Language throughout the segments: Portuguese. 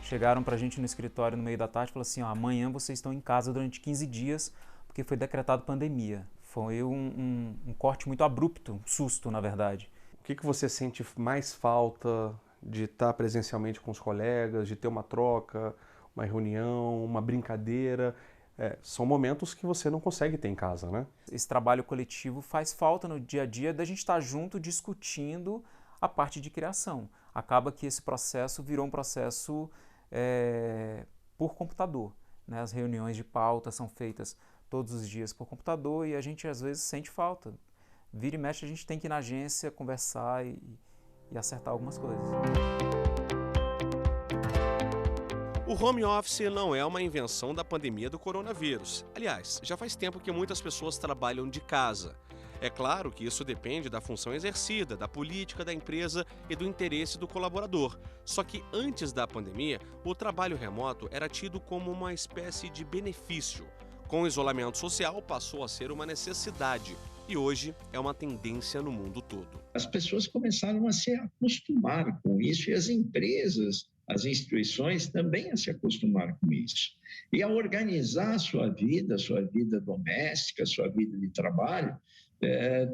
Chegaram pra gente no escritório no meio da tarde e falaram assim, ó, amanhã vocês estão em casa durante 15 dias, porque foi decretado pandemia. Foi um corte muito abrupto, um susto, na verdade. O que você sente mais falta de estar presencialmente com os colegas, de ter uma troca, uma reunião, uma brincadeira? São momentos que você não consegue ter em casa, né? Esse trabalho coletivo faz falta no dia a dia da gente estar junto discutindo a parte de criação. Acaba que esse processo virou um processo por computador, né? As reuniões de pauta são feitas todos os dias por computador e a gente às vezes sente falta. Vira e mexe a gente tem que ir na agência, conversar e acertar algumas coisas. O home office não é uma invenção da pandemia do coronavírus. Aliás, já faz tempo que muitas pessoas trabalham de casa. É claro que isso depende da função exercida, da política da empresa e do interesse do colaborador. Só que antes da pandemia, o trabalho remoto era tido como uma espécie de benefício. Com o isolamento social, passou a ser uma necessidade e hoje é uma tendência no mundo todo. As pessoas começaram a se acostumar com isso e as empresas, as instituições também a se acostumar com isso. E a organizar a sua vida doméstica, a sua vida de trabalho,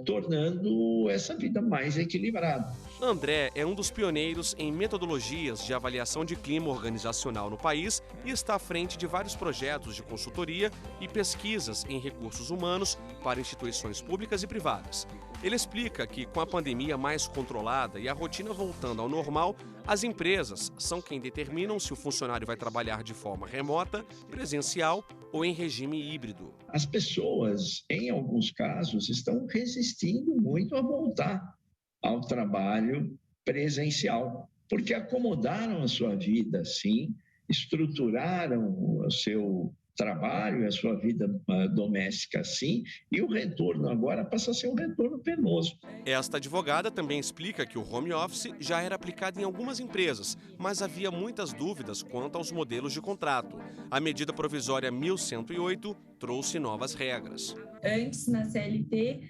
tornando essa vida mais equilibrada. André é um dos pioneiros em metodologias de avaliação de clima organizacional no país e está à frente de vários projetos de consultoria e pesquisas em recursos humanos para instituições públicas e privadas. Ele explica que, com a pandemia mais controlada e a rotina voltando ao normal, as empresas são quem determinam se o funcionário vai trabalhar de forma remota, presencial ou em regime híbrido. As pessoas, em alguns casos, estão resistindo muito a voltar ao trabalho presencial, porque acomodaram a sua vida assim, estruturaram o seu trabalho, a sua vida doméstica assim, e o retorno agora passa a ser um retorno penoso. Esta advogada também explica que o home office já era aplicado em algumas empresas, mas havia muitas dúvidas quanto aos modelos de contrato. A medida provisória 1108 trouxe novas regras. Antes, na CLT,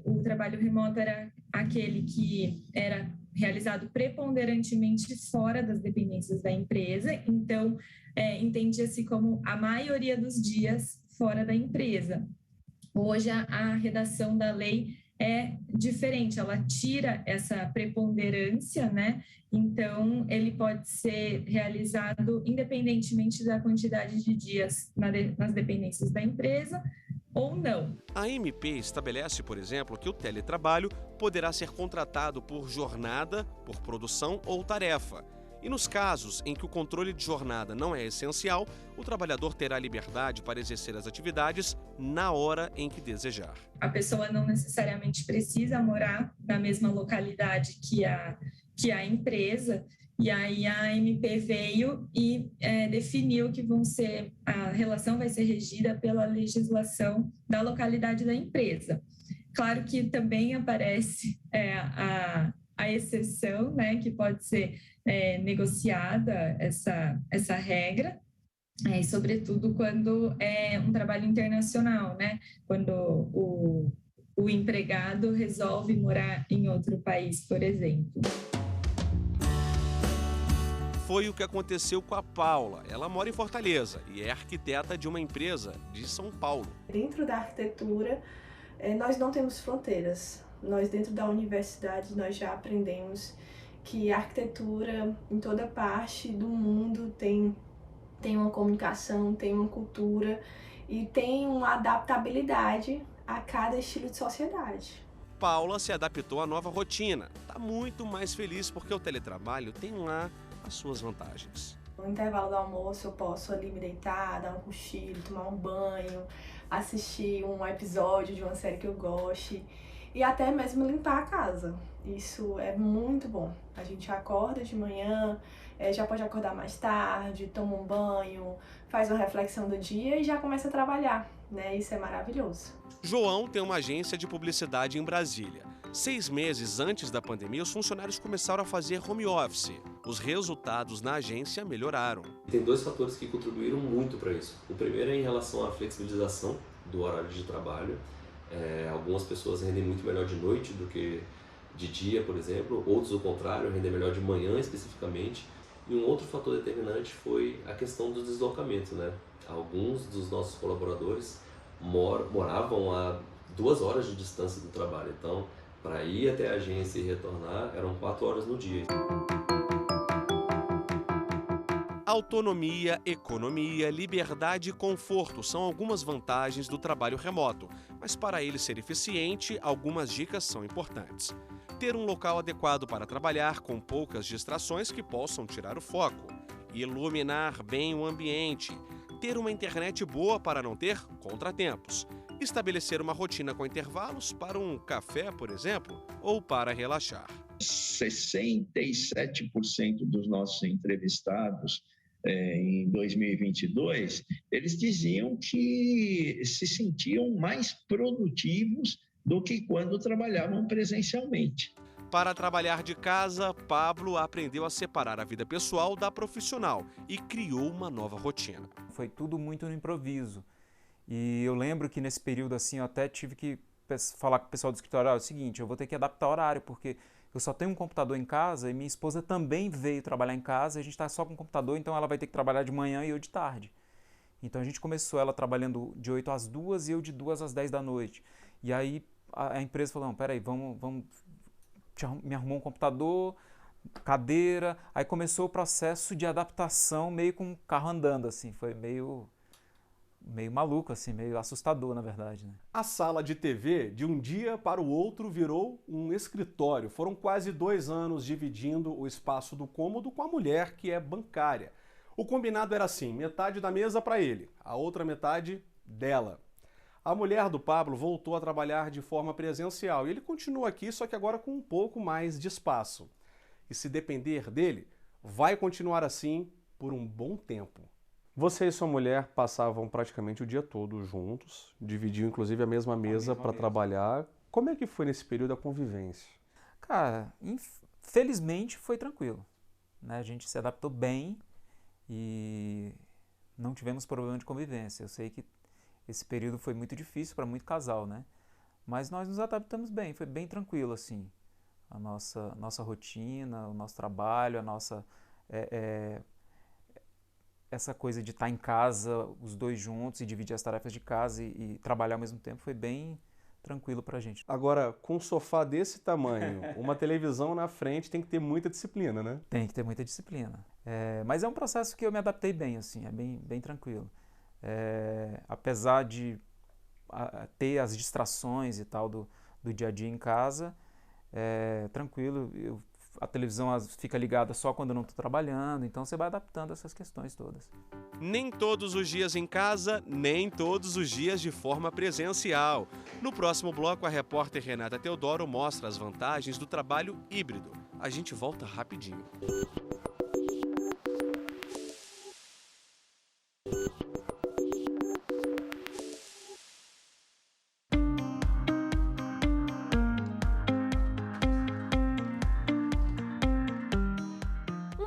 o trabalho remoto era aquele que era realizado preponderantemente fora das dependências da empresa, então entendia-se como a maioria dos dias fora da empresa. Hoje a redação da lei é diferente, ela tira essa preponderância, né? Então ele pode ser realizado independentemente da quantidade de dias nas dependências da empresa, ou não. A MP estabelece, por exemplo, que o teletrabalho poderá ser contratado por jornada, por produção ou tarefa. E nos casos em que o controle de jornada não é essencial, o trabalhador terá liberdade para exercer as atividades na hora em que desejar. A pessoa não necessariamente precisa morar na mesma localidade que a empresa, e aí a MP veio e definiu que a relação vai ser regida pela legislação da localidade da empresa. Claro que também aparece a exceção, né, que pode ser negociada essa regra, sobretudo quando é um trabalho internacional, né, quando o empregado resolve morar em outro país, por exemplo. Foi o que aconteceu com a Paula. Ela mora em Fortaleza e é arquiteta de uma empresa de São Paulo. Dentro da arquitetura, nós não temos fronteiras. Nós, dentro da universidade, nós já aprendemos que a arquitetura, em toda parte do mundo, tem uma comunicação, tem uma cultura e tem uma adaptabilidade a cada estilo de sociedade. Paula se adaptou à nova rotina. Está muito mais feliz porque o teletrabalho tem lá as suas vantagens. No intervalo do almoço eu posso ali me deitar, dar um cochilo, tomar um banho, assistir um episódio de uma série que eu goste e até mesmo limpar a casa. Isso é muito bom. A gente acorda de manhã, já pode acordar mais tarde, toma um banho, faz uma reflexão do dia e já começa a trabalhar, né? Isso é maravilhoso. João tem uma agência de publicidade em Brasília. 6 meses antes da pandemia, os funcionários começaram a fazer home office. Os resultados na agência melhoraram. Tem 2 fatores que contribuíram muito para isso. O primeiro é em relação à flexibilização do horário de trabalho. Algumas pessoas rendem muito melhor de noite do que de dia, por exemplo. Outros, ao contrário, rendem melhor de manhã especificamente. E um outro fator determinante foi a questão do deslocamento, né? Alguns dos nossos colaboradores moravam a 2 horas de distância do trabalho. Então, para ir até a agência e retornar, eram 4 horas no dia. Autonomia, economia, liberdade e conforto são algumas vantagens do trabalho remoto, mas para ele ser eficiente, algumas dicas são importantes. Ter um local adequado para trabalhar com poucas distrações que possam tirar o foco. Iluminar bem o ambiente. Ter uma internet boa para não ter contratempos. Estabelecer uma rotina com intervalos para um café, por exemplo, ou para relaxar. 67% dos nossos entrevistados em 2022, eles diziam que se sentiam mais produtivos do que quando trabalhavam presencialmente. Para trabalhar de casa, Pablo aprendeu a separar a vida pessoal da profissional e criou uma nova rotina. Foi tudo muito no improviso. E eu lembro que nesse período assim eu até tive que falar com o pessoal do escritório, é o seguinte, eu vou ter que adaptar o horário, porque eu só tenho um computador em casa e minha esposa também veio trabalhar em casa, a gente está só com o computador, então ela vai ter que trabalhar de manhã e eu de tarde. Então a gente começou ela trabalhando de 8 às 2 e eu de 2 às 10 da noite. E aí a empresa falou, não, peraí, me arrumou um computador, cadeira, aí começou o processo de adaptação meio com o carro andando, assim, foi meio maluco, assim, meio assustador, na verdade, né? A sala de TV, de um dia para o outro, virou um escritório. Foram quase 2 anos dividindo o espaço do cômodo com a mulher, que é bancária. O combinado era assim, metade da mesa para ele, a outra metade dela. A mulher do Pablo voltou a trabalhar de forma presencial e ele continua aqui, só que agora com um pouco mais de espaço. E se depender dele, vai continuar assim por um bom tempo. Você e sua mulher passavam praticamente o dia todo juntos, dividiam inclusive a mesma mesa para trabalhar. Como é que foi nesse período a convivência? Cara, felizmente foi tranquilo, né? A gente se adaptou bem e não tivemos problema de convivência. Eu sei que esse período foi muito difícil para muito casal, né? Mas nós nos adaptamos bem, foi bem tranquilo, assim. A nossa rotina, o nosso trabalho, a nossa... essa coisa de estar em casa, os dois juntos, e dividir as tarefas de casa e trabalhar ao mesmo tempo foi bem tranquilo pra gente. Agora, com um sofá desse tamanho, uma televisão na frente, tem que ter muita disciplina, né? Tem que ter muita disciplina. Mas é um processo que eu me adaptei bem, assim, é bem tranquilo. Apesar de ter as distrações e tal do dia a dia em casa, tranquilo, a televisão fica ligada só quando eu não estou trabalhando, então você vai adaptando essas questões todas. Nem todos os dias em casa, nem todos os dias de forma presencial. No próximo bloco, a repórter Renata Teodoro mostra as vantagens do trabalho híbrido. A gente volta rapidinho.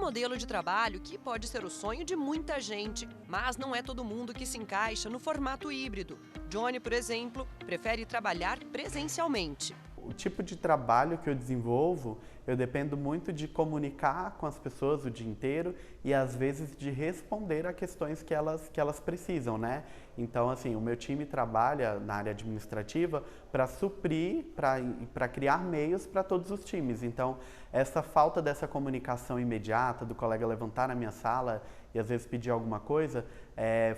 Modelo de trabalho que pode ser o sonho de muita gente, mas não é todo mundo que se encaixa no formato híbrido. Johnny, por exemplo, prefere trabalhar presencialmente. O tipo de trabalho que eu desenvolvo, eu dependo muito de comunicar com as pessoas o dia inteiro e às vezes de responder a questões que elas precisam, né? Então, assim, o meu time trabalha na área administrativa para suprir, para criar meios para todos os times. Então, essa falta dessa comunicação imediata, do colega levantar na minha sala e às vezes pedir alguma coisa,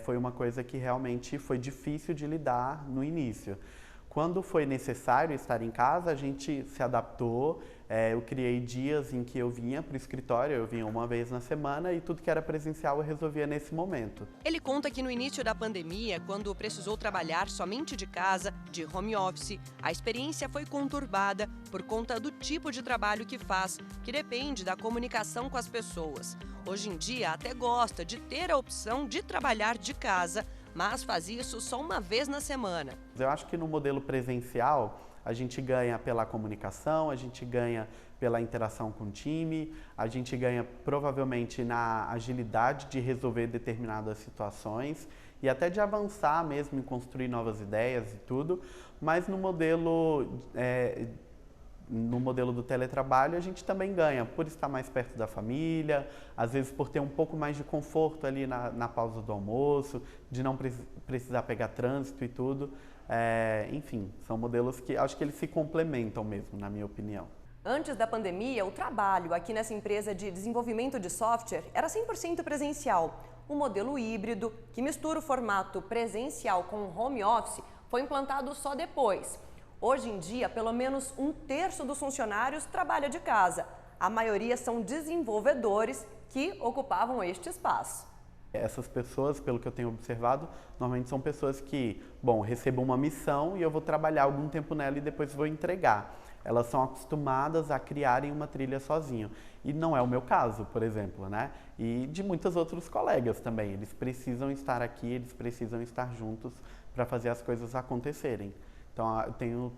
foi uma coisa que realmente foi difícil de lidar no início. Quando foi necessário estar em casa, a gente se adaptou. Eu criei dias em que eu vinha para o escritório, eu vinha uma vez na semana e tudo que era presencial eu resolvia nesse momento. Ele conta que no início da pandemia, quando precisou trabalhar somente de casa, de home office, a experiência foi conturbada por conta do tipo de trabalho que faz, que depende da comunicação com as pessoas. Hoje em dia até gosta de ter a opção de trabalhar de casa, mas faz isso só uma vez na semana. Eu acho que no modelo presencial a gente ganha pela comunicação, a gente ganha pela interação com o time, a gente ganha provavelmente na agilidade de resolver determinadas situações e até de avançar mesmo em construir novas ideias e tudo, mas no modelo do teletrabalho a gente também ganha por estar mais perto da família, às vezes por ter um pouco mais de conforto ali na pausa do almoço, de não precisar pegar trânsito e tudo. Enfim, são modelos que acho que eles se complementam mesmo, na minha opinião. Antes da pandemia, o trabalho aqui nessa empresa de desenvolvimento de software era 100% presencial. O modelo híbrido, que mistura o formato presencial com home office, foi implantado só depois. Hoje em dia, pelo menos 1/3 dos funcionários trabalha de casa. A maioria são desenvolvedores que ocupavam este espaço. Essas pessoas, pelo que eu tenho observado, normalmente são pessoas que, recebam uma missão e eu vou trabalhar algum tempo nela e depois vou entregar. Elas são acostumadas a criarem uma trilha sozinho. E não é o meu caso, por exemplo, né? E de muitos outros colegas também. Eles precisam estar aqui, eles precisam estar juntos para fazer as coisas acontecerem. Então, eu tenho,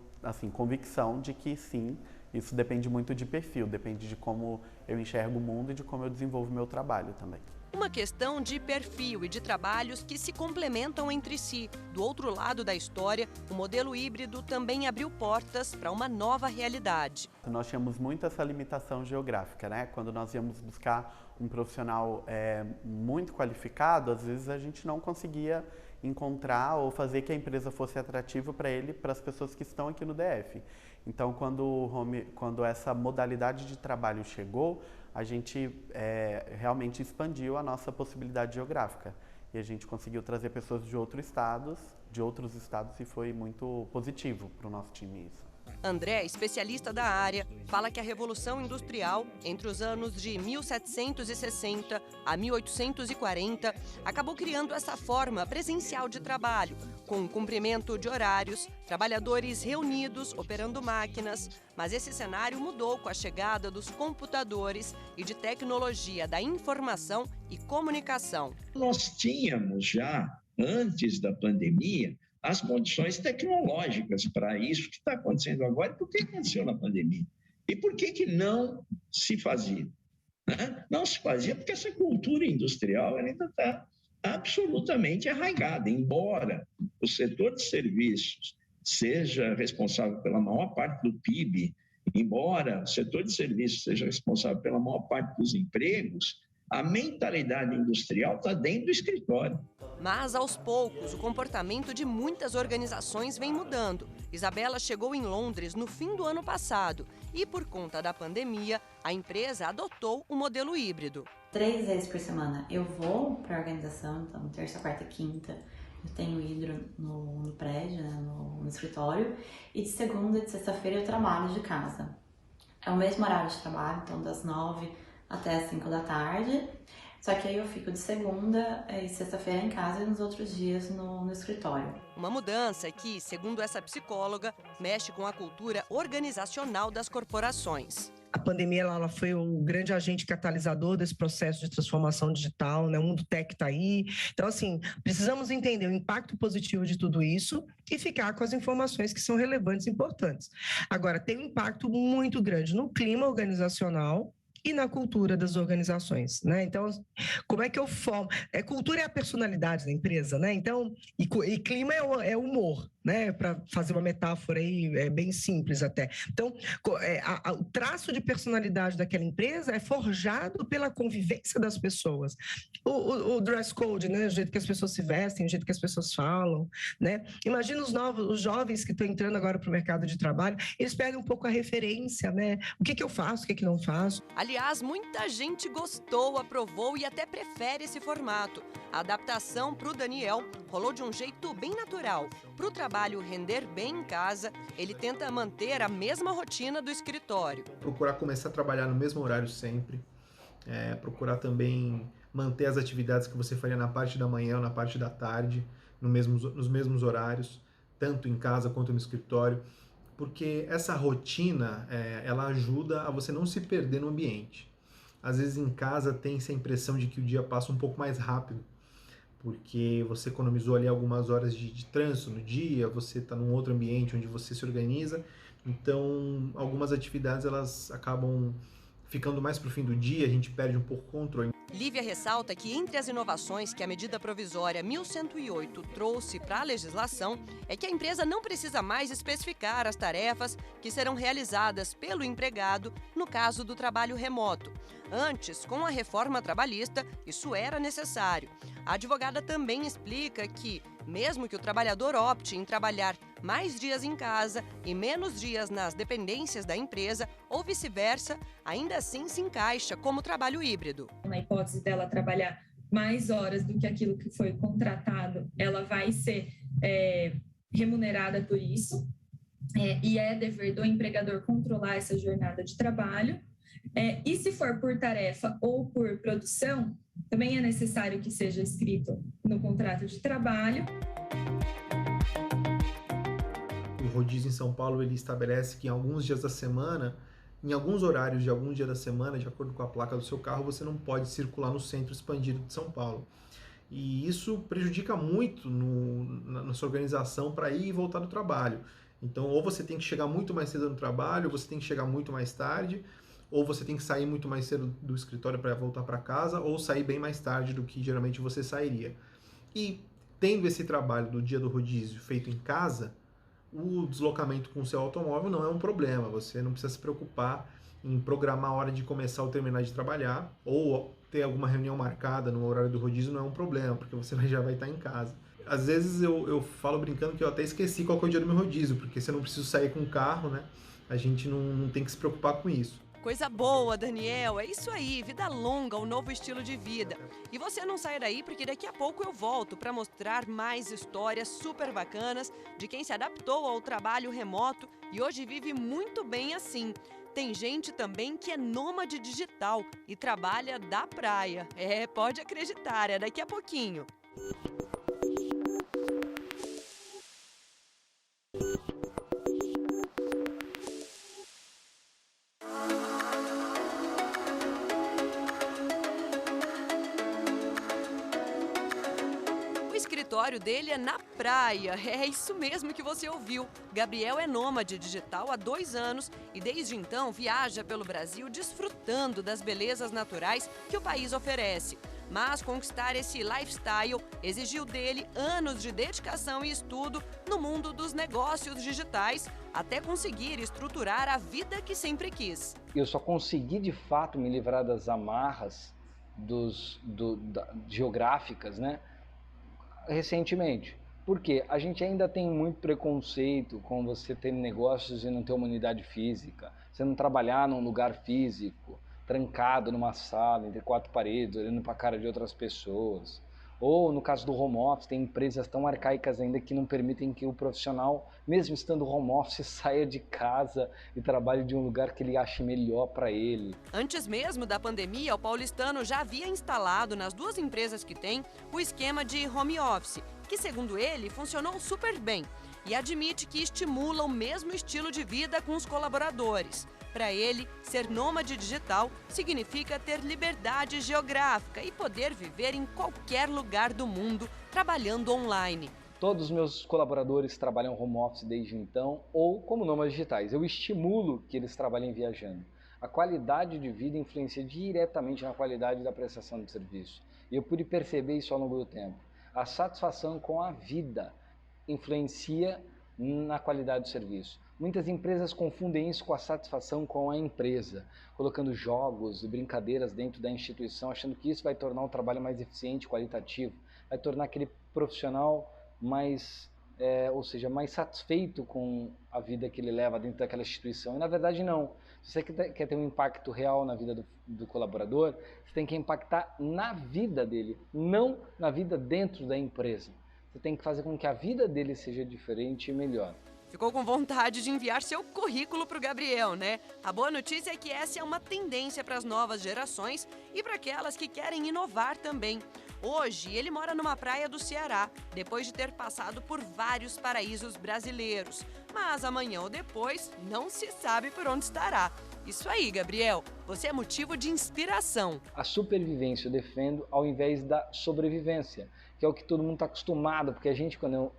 convicção de que sim, isso depende muito de perfil, depende de como eu enxergo o mundo e de como eu desenvolvo o meu trabalho também. Uma questão de perfil e de trabalhos que se complementam entre si. Do outro lado da história, o modelo híbrido também abriu portas para uma nova realidade. Nós tínhamos muito essa limitação geográfica, né? Quando nós íamos buscar um profissional muito qualificado, às vezes a gente não conseguia encontrar ou fazer que a empresa fosse atrativa para ele, para as pessoas que estão aqui no DF. Então, quando essa modalidade de trabalho chegou, a gente realmente expandiu a nossa possibilidade geográfica. E a gente conseguiu trazer pessoas de outros estados e foi muito positivo para o nosso time isso. André, especialista da área, fala que a Revolução Industrial, entre os anos de 1760 a 1840, acabou criando essa forma presencial de trabalho, com cumprimento de horários, trabalhadores reunidos, operando máquinas. Mas esse cenário mudou com a chegada dos computadores e de tecnologia da informação e comunicação. Nós tínhamos já, antes da pandemia, as condições tecnológicas para isso que está acontecendo agora. E por que aconteceu na pandemia? E por que não se fazia? Não se fazia porque essa cultura industrial ainda está absolutamente arraigada, embora o setor de serviços seja responsável pela maior parte do PIB, embora o setor de serviços seja responsável pela maior parte dos empregos, a mentalidade industrial está dentro do escritório. Mas, aos poucos, o comportamento de muitas organizações vem mudando. Isabela chegou em Londres no fim do ano passado e, por conta da pandemia, a empresa adotou o modelo híbrido. 3 vezes por semana eu vou para a organização, então terça, quarta e quinta eu tenho ido no prédio, né, no escritório, e de segunda e de sexta-feira eu trabalho de casa. É o mesmo horário de trabalho, então das 9 até as 5 da tarde. Só que aí eu fico de segunda e sexta-feira em casa e nos outros dias no escritório. Uma mudança que, segundo essa psicóloga, mexe com a cultura organizacional das corporações. A pandemia ela foi o grande agente catalisador desse processo de transformação digital, né? O mundo tech está aí. Então, assim, precisamos entender o impacto positivo de tudo isso e ficar com as informações que são relevantes e importantes. Agora, tem um impacto muito grande no clima organizacional e na cultura das organizações, né? Então, como é que eu formo? Cultura é a personalidade da empresa, né? Então, e clima é humor, né? Para fazer uma metáfora aí bem simples até. Então, o traço de personalidade daquela empresa é forjado pela convivência das pessoas. O dress code, né? O jeito que as pessoas se vestem, o jeito que as pessoas falam, né? Imagina os jovens que estão entrando agora para o mercado de trabalho, eles pegam um pouco a referência, né? O que eu faço, o que não faço. Aliás, muita gente gostou, aprovou e até prefere esse formato. A adaptação para o Daniel rolou de um jeito bem natural. Para o trabalho render bem em casa, ele tenta manter a mesma rotina do escritório. Procurar começar a trabalhar no mesmo horário sempre. Procurar também manter as atividades que você faria na parte da manhã ou na parte da tarde, nos mesmos horários, tanto em casa quanto no escritório. Porque essa rotina, ela ajuda a você não se perder no ambiente. Às vezes em casa tem-se a impressão de que o dia passa um pouco mais rápido, porque você economizou ali algumas horas de trânsito no dia, você está num outro ambiente onde você se organiza, então algumas atividades elas acabam ficando mais para o fim do dia, a gente perde um pouco o controle. Lívia ressalta que entre as inovações que a medida provisória 1108 trouxe para a legislação é que a empresa não precisa mais especificar as tarefas que serão realizadas pelo empregado no caso do trabalho remoto. Antes, com a reforma trabalhista, isso era necessário. A advogada também explica que, mesmo que o trabalhador opte em trabalhar mais dias em casa e menos dias nas dependências da empresa, ou vice-versa, ainda assim se encaixa como trabalho híbrido. Na hipótese dela trabalhar mais horas do que aquilo que foi contratado, ela vai ser remunerada por isso, e é dever do empregador controlar essa jornada de trabalho. E se for por tarefa ou por produção, também é necessário que seja escrito no contrato de trabalho. O rodízio em São Paulo ele estabelece que em alguns dias da semana, em alguns horários de algum dia da semana, de acordo com a placa do seu carro, você não pode circular no centro expandido de São Paulo. E isso prejudica muito na sua organização para ir e voltar do trabalho. Então, ou você tem que chegar muito mais cedo no trabalho, ou você tem que chegar muito mais tarde, ou você tem que sair muito mais cedo do escritório para voltar para casa, ou sair bem mais tarde do que geralmente você sairia. E tendo esse trabalho do dia do rodízio feito em casa, o deslocamento com o seu automóvel não é um problema. Você não precisa se preocupar em programar a hora de começar ou terminar de trabalhar, ou ter alguma reunião marcada no horário do rodízio não é um problema, porque você já vai estar em casa. Às vezes eu falo brincando que eu até esqueci qual que é o dia do meu rodízio, porque se eu não preciso sair com o carro, né, a gente não tem que se preocupar com isso. Coisa boa, Daniel. É isso aí, vida longa, um novo estilo de vida. E você não sai daí porque daqui a pouco eu volto para mostrar mais histórias super bacanas de quem se adaptou ao trabalho remoto e hoje vive muito bem assim. Tem gente também que é nômade digital e trabalha da praia. Pode acreditar, é daqui a pouquinho. O escritório dele é na praia, é isso mesmo que você ouviu. Gabriel é nômade digital há 2 anos e desde então viaja pelo Brasil desfrutando das belezas naturais que o país oferece. Mas conquistar esse lifestyle exigiu dele anos de dedicação e estudo no mundo dos negócios digitais, até conseguir estruturar a vida que sempre quis. Eu só consegui de fato me livrar das amarras geográficas, né? Recentemente, porque a gente ainda tem muito preconceito com você ter negócios e não ter uma unidade física, você não trabalhar num lugar físico, trancado numa sala, entre 4 paredes, olhando para a cara de outras pessoas. Ou, no caso do home office, tem empresas tão arcaicas ainda que não permitem que o profissional, mesmo estando home office, saia de casa e trabalhe de um lugar que ele ache melhor para ele. Antes mesmo da pandemia, o paulistano já havia instalado nas 2 empresas que tem o esquema de home office, que, segundo ele, funcionou super bem e admite que estimula o mesmo estilo de vida com os colaboradores. Para ele, ser nômade digital significa ter liberdade geográfica e poder viver em qualquer lugar do mundo trabalhando online. Todos os meus colaboradores trabalham home office desde então ou como nômades digitais. Eu estimulo que eles trabalhem viajando. A qualidade de vida influencia diretamente na qualidade da prestação de serviço. E eu pude perceber isso ao longo do tempo. A satisfação com a vida influencia na qualidade do serviço. Muitas empresas confundem isso com a satisfação com a empresa, colocando jogos e brincadeiras dentro da instituição, achando que isso vai tornar o trabalho mais eficiente, qualitativo, vai tornar aquele profissional mais, mais satisfeito com a vida que ele leva dentro daquela instituição. E na verdade não. Se você quer ter um impacto real na vida do colaborador, você tem que impactar na vida dele, não na vida dentro da empresa. Você tem que fazer com que a vida dele seja diferente e melhor. Ficou com vontade de enviar seu currículo para o Gabriel, né? A boa notícia é que essa é uma tendência para as novas gerações e para aquelas que querem inovar também. Hoje, ele mora numa praia do Ceará, depois de ter passado por vários paraísos brasileiros. Mas amanhã ou depois, não se sabe por onde estará. Isso aí, Gabriel, você é motivo de inspiração. A supervivência eu defendo ao invés da sobrevivência. que é o que todo mundo está acostumado, porque a gente, quando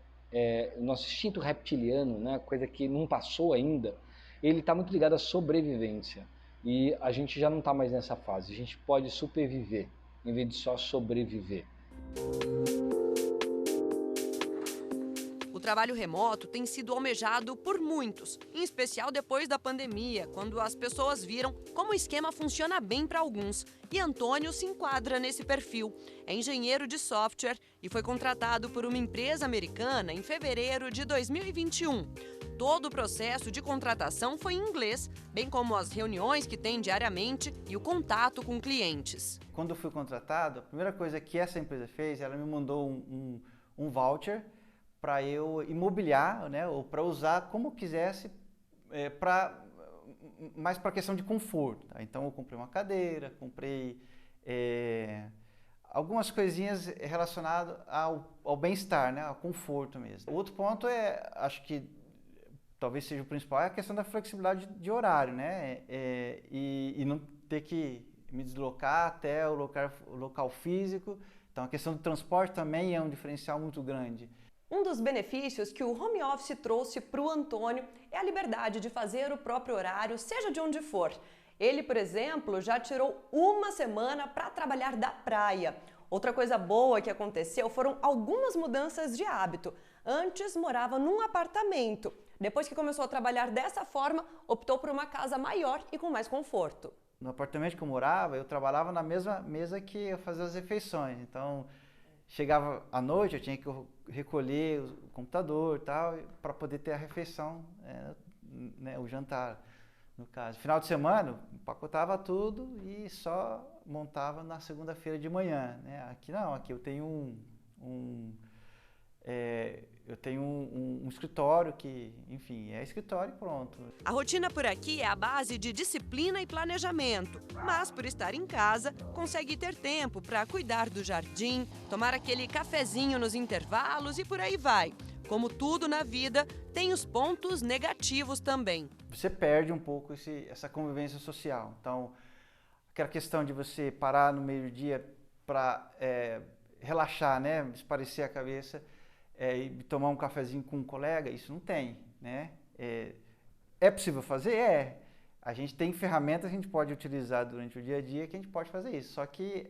o nosso instinto reptiliano, né, coisa que não passou ainda, ele está muito ligado à sobrevivência. E a gente já não está mais nessa fase, a gente pode superviver, em vez de só sobreviver. O trabalho remoto tem sido almejado por muitos, em especial depois da pandemia, quando as pessoas viram como o esquema funciona bem para alguns. E Antônio se enquadra nesse perfil. É engenheiro de software e foi contratado por uma empresa americana em fevereiro de 2021. Todo o processo de contratação foi em inglês, bem como as reuniões que tem diariamente e o contato com clientes. Quando eu fui contratado, a primeira coisa que essa empresa fez, ela me mandou um voucher para eu imobiliar, né, ou para usar como quisesse, mais para a questão de conforto. Tá? Então eu comprei uma cadeira, comprei algumas coisinhas relacionadas ao bem-estar, né, ao conforto mesmo. O outro ponto acho que talvez seja o principal, é a questão da flexibilidade de horário, né, e não ter que me deslocar até o local físico. Então a questão do transporte também é um diferencial muito grande. Um dos benefícios que o home office trouxe para o Antônio é a liberdade de fazer o próprio horário, seja de onde for. Ele, por exemplo, já tirou uma semana para trabalhar da praia. Outra coisa boa que aconteceu foram algumas mudanças de hábito. Antes morava num apartamento. Depois que começou a trabalhar dessa forma, optou por uma casa maior e com mais conforto. No apartamento que eu morava, eu trabalhava na mesma mesa que eu fazia as refeições. Então, chegava à noite, eu tinha que recolher o computador e tal, para poder ter a refeição, né, o jantar, no caso. Final de semana, empacotava tudo e só montava na segunda-feira de manhã. Né? Aqui não, aqui eu tenho um escritório que, enfim, é escritório e pronto. A rotina por aqui é a base de disciplina e planejamento, mas por estar em casa, consegue ter tempo para cuidar do jardim, tomar aquele cafezinho nos intervalos e por aí vai. Como tudo na vida, tem os pontos negativos também. Você perde um pouco essa convivência social. Então, aquela questão de você parar no meio do dia para relaxar, né, espairecer a cabeça, e tomar um cafezinho com um colega, isso não tem, né? É possível fazer? É. A gente tem ferramentas que a gente pode utilizar durante o dia a dia que a gente pode fazer isso, só que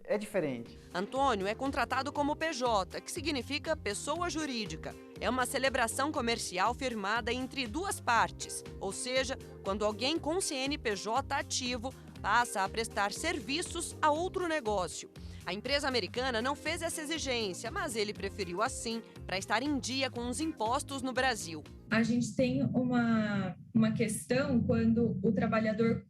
é diferente. Antônio é contratado como PJ, que significa pessoa jurídica. É uma celebração comercial firmada entre duas partes, ou seja, quando alguém com CNPJ ativo passa a prestar serviços a outro negócio. A empresa americana não fez essa exigência, mas ele preferiu assim para estar em dia com os impostos no Brasil. A gente tem uma questão quando o trabalhador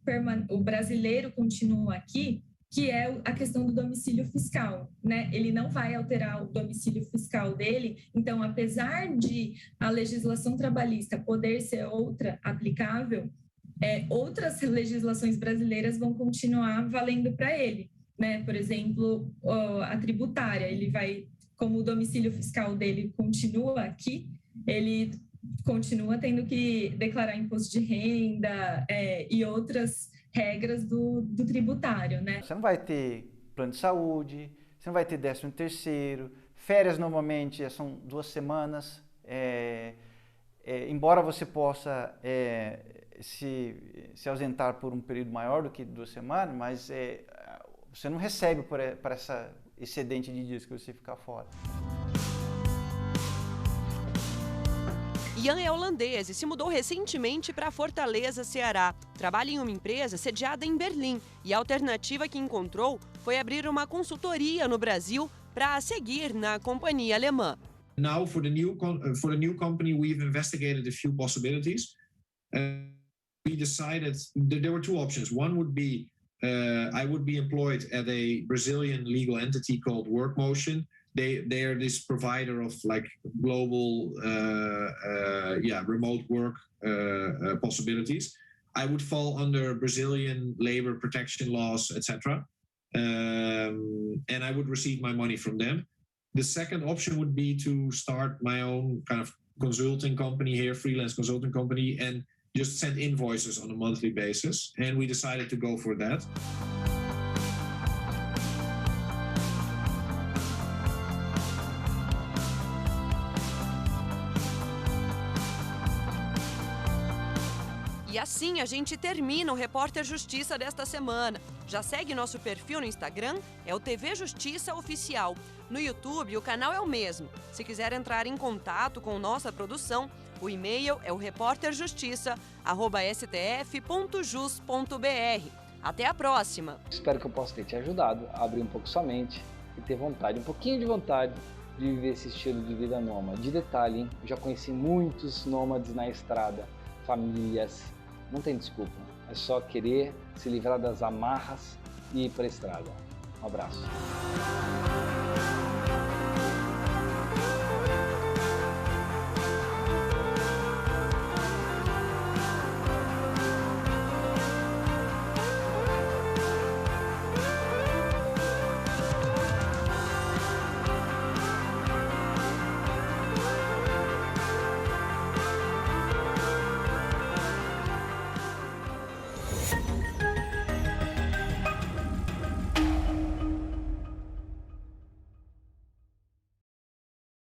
o brasileiro continua aqui, que é a questão do domicílio fiscal, né? Ele não vai alterar o domicílio fiscal dele, então, apesar de a legislação trabalhista poder ser outra aplicável, outras legislações brasileiras vão continuar valendo para ele. Né? Por exemplo, a tributária, ele vai, como o domicílio fiscal dele continua aqui, ele continua tendo que declarar imposto de renda e outras regras do tributário, né? Você não vai ter plano de saúde, você não vai ter 13º, férias normalmente são 2 semanas, embora você possa se ausentar por um período maior do que 2 semanas, mas você não recebe por essa excedente de dias que você ficar fora. Ian é holandês e se mudou recentemente para Fortaleza, Ceará. Trabalha em uma empresa sediada em Berlim e a alternativa que encontrou foi abrir uma consultoria no Brasil para seguir na companhia alemã. Now for the new company we've investigated a few possibilities. We decided that there were 2 options. One would be I would be employed at a Brazilian legal entity called Workmotion. They are this provider of like global remote work possibilities. I would fall under Brazilian labor protection laws, etc. And I would receive my money from them. The second option would be to start my own kind of consulting company here, freelance consulting company, and just send invoices on a monthly basis, and we decided to go for that. E assim a gente termina o Repórter Justiça desta semana. Já segue nosso perfil no Instagram, é o TV Justiça Oficial. No YouTube, o canal é o mesmo. Se quiser entrar em contato com nossa produção, o e-mail é o reporterjustiça@stf.jus.br. Até a próxima! Espero que eu possa ter te ajudado a abrir um pouco sua mente e ter vontade, um pouquinho de vontade, de viver esse estilo de vida nômade. De detalhe, hein? Eu já conheci muitos nômades na estrada, famílias. Não tem desculpa, é só querer se livrar das amarras e ir para a estrada. Um abraço.